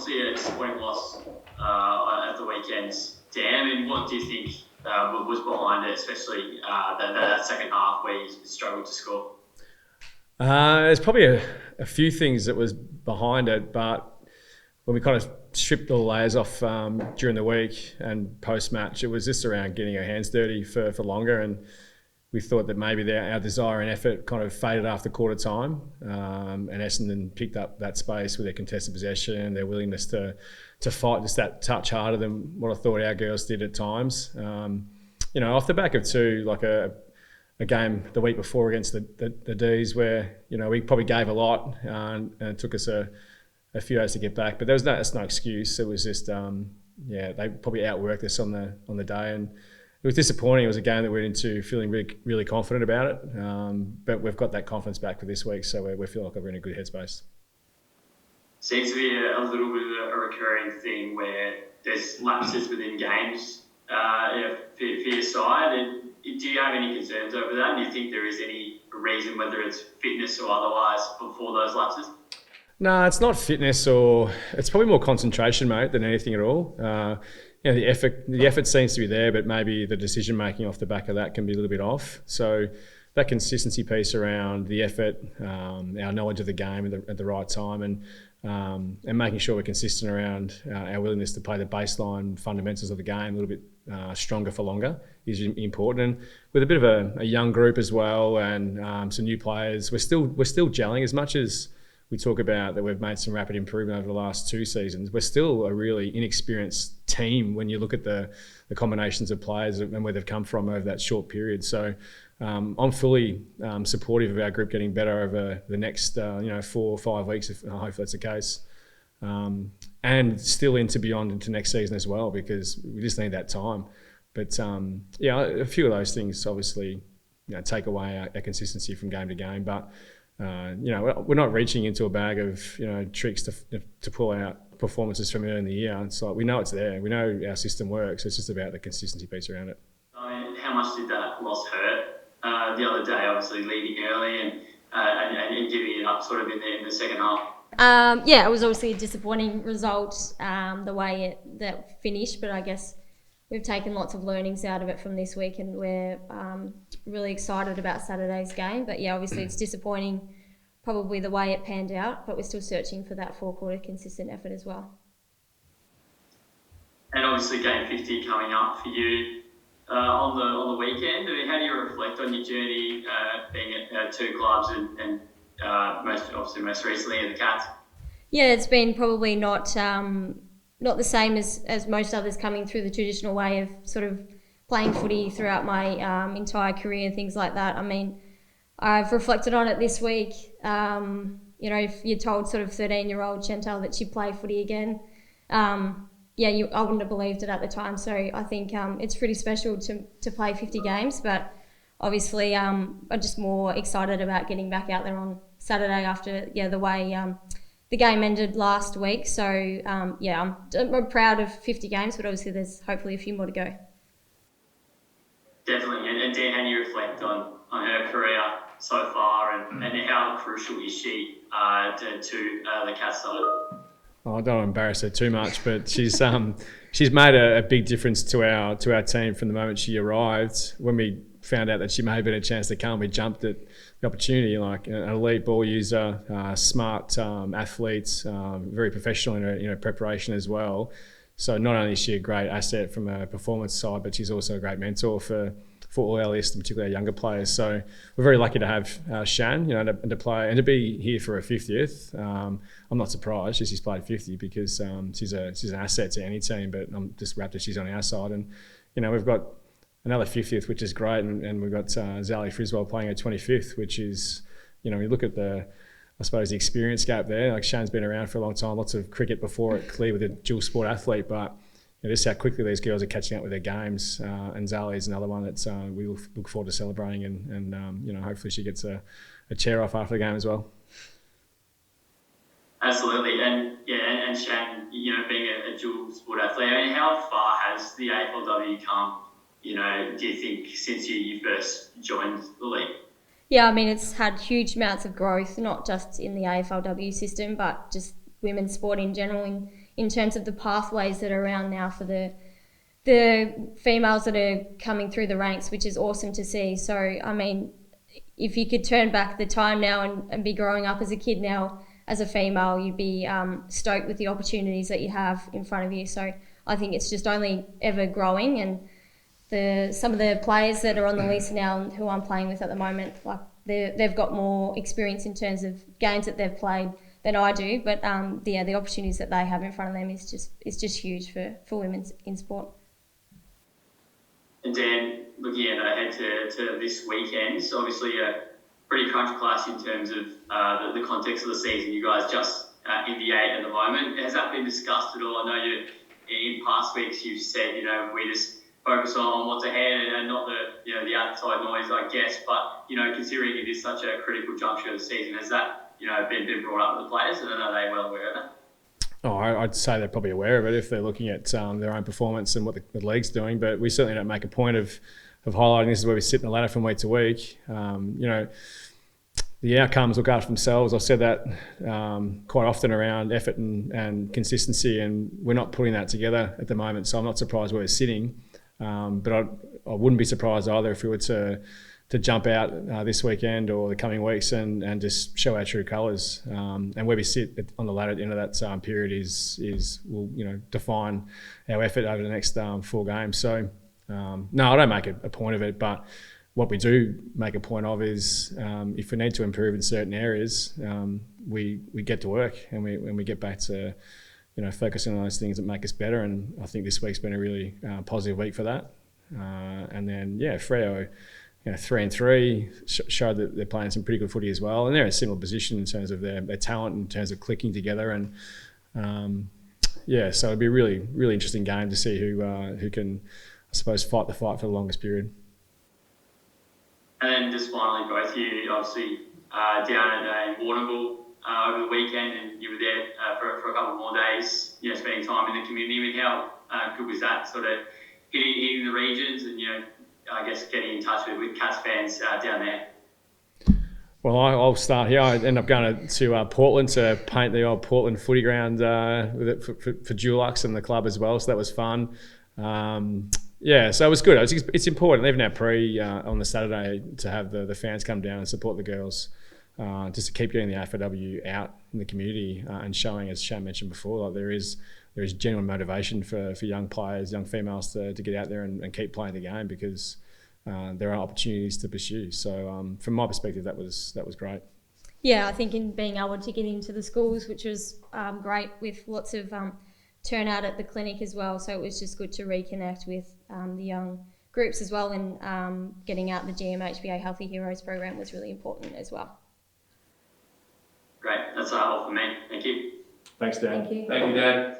obviously a disappointing loss at the weekend. Dan, and what do you think was behind it, especially that second half where you struggled to score? There's probably a few things that was behind it, but when we kind of stripped all the layers off during the week and post-match, it was just around getting our hands dirty for longer, and we thought that maybe our desire and effort kind of faded after quarter time, and Essendon picked up that space with their contested possession, their willingness to fight just that touch harder than what I thought our girls did at times. Off the back of like a game the week before against the D's where, we probably gave a lot and it took us a few hours to get back, but that's no excuse. It was just, they probably outworked us on the day, and it was disappointing. It was a game that we went into feeling really, really confident about it, but we've got that confidence back for this week, so we feel like we're in a good headspace. Seems to be a little bit of a recurring thing where there's lapses within games for your side. And do you have any concerns over that? Do you think there is any reason, whether it's fitness or otherwise, for those lapses? No, it's not fitness, or it's probably more concentration, mate, than anything at all. The effort seems to be there, but maybe the decision making off the back of that can be a little bit off. So that consistency piece around the effort, our knowledge of the game at the right time, and making sure we're consistent around our willingness to play the baseline fundamentals of the game a little bit stronger for longer is important. And with a bit of a young group as well, and some new players, we're still gelling. As much as we talk about that we've made some rapid improvement over the last 2 seasons, we're still a really inexperienced team when you look at the combinations of players and where they've come from over that short period. So I'm fully supportive of our group getting better over the next 4 or 5 weeks, if hopefully that's the case, and still into next season as well, because we just need that time. But a few of those things obviously take away our consistency from game to game, but we're not reaching into a bag of tricks to pull out performances from early in the year. It's like we know it's there. We know our system works. It's just about the consistency piece around it. How much did that loss hurt the other day? Obviously leading early and giving it up sort of in the second half. It was obviously a disappointing result the way that finished, but I guess we've taken lots of learnings out of it from this week, and we're really excited about Saturday's game. But obviously it's disappointing probably the way it panned out, but we're still searching for that four-quarter consistent effort as well. And obviously game 50 coming up for you on the weekend. I mean, how do you reflect on your journey being at 2 clubs and most recently at the Cats? Yeah, it's been probably not the same as most others coming through the traditional way of sort of playing footy throughout my entire career and things like that. I mean, I've reflected on it this week. If you told sort of 13-year-old Chantel that she'd play footy again, I wouldn't have believed it at the time. So I think it's pretty special to play 50 games, but obviously I'm just more excited about getting back out there on Saturday after the way the game ended last week. So I'm proud of 50 games, but obviously there's hopefully a few more to go. Definitely. And Dan, how do you reflect on her career so far, and how crucial is she to the Cats side? Oh, I don't want to embarrass her too much, but she's made a big difference to our team from the moment she arrived. When we found out that she may have been a chance to come, we jumped at the opportunity. Like an elite ball user, smart athlete, very professional in her preparation as well. So not only is she a great asset from a performance side, but she's also a great mentor for all our list, and particularly our younger players. So we're very lucky to have Shan, to play and to be here for her 50th. I'm not surprised she's played 50 because she's an asset to any team, but I'm just rapt that she's on our side. And we've got another 50th, which is great, and we've got Zali Friswell playing her 25th, which is, you look at the experience gap there. Like Shan's been around for a long time, lots of cricket before it, clear with a dual sport athlete, but just how quickly these girls are catching up with their games. And Zali is another one that we look forward to celebrating, and hopefully she gets a chair off after the game as well. Absolutely, and Shan, being a dual sport athlete, I mean, how far has the AFLW come? Do you think since you first joined the league? Yeah, I mean, it's had huge amounts of growth, not just in the AFLW system, but just women's sport in general in in terms of the pathways that are around now for the females that are coming through the ranks, which is awesome to see. So, I mean, if you could turn back the time now and be growing up as a kid now as a female, you'd be stoked with the opportunities that you have in front of you. So I think it's just only ever growing, and some of the players that are on the list now who I'm playing with at the moment, like they've got more experience in terms of games that they've played than I do, but the opportunities that they have in front of them is just huge for women in sport. And Dan, looking ahead to this weekend, so obviously a pretty crunch clash in terms of the context of the season. You guys just in the 8 at the moment. Has that been discussed at all? I know in past weeks you've said, we just focus on what's ahead and not the outside noise, I guess. But, considering it is such a critical juncture of the season, has that, been brought up with the players, and are they well aware of that? Oh, I'd say they're probably aware of it if they're looking at their own performance and what the league's doing. But we certainly don't make a point of highlighting this is where we sit in the ladder from week to week. The outcomes look after themselves. I've said that quite often around effort and consistency, and we're not putting that together at the moment. So I'm not surprised where we're sitting. But I wouldn't be surprised either if we were to jump out this weekend or the coming weeks and just show our true colours. And where we sit on the ladder at the end of that period will define our effort over the next 4 games. So no, I don't make a point of it, but what we do make a point of is if we need to improve in certain areas, we get to work and we get back to focusing on those things that make us better. And I think this week's been a really positive week for that. And then Freo, 3-3 showed that they're playing some pretty good footy as well, and they're in a similar position in terms of their talent, in terms of clicking together. And so it'd be a really, really interesting game to see who can, I suppose, fight the fight for the longest period. And then just finally, both of you obviously down at Warrnambool over the weekend, and you were there for a couple more days, spending time in the community. I mean, how good was that, sort of hitting the regions and, I guess getting in touch with Cats fans down there? Well, I'll start here. I ended up going to Portland to paint the old Portland footy ground with it for Dulux and the club as well, so that was fun. So it was good. It's important, even our pre on the Saturday, to have the fans come down and support the girls, just to keep getting the AFLW out in the community and showing, as Shan mentioned before, like there is genuine motivation for young players, young females to get out there and keep playing the game, because there are opportunities to pursue. So from my perspective, that was great. Yeah, I think in being able to get into the schools, which was great, with lots of turnout at the clinic as well. So it was just good to reconnect with the young groups as well, and getting out the GMHBA Healthy Heroes program was really important as well. Great, that's all for me. Thank you. Thanks, Dan. Thank you. Thank you, Dan.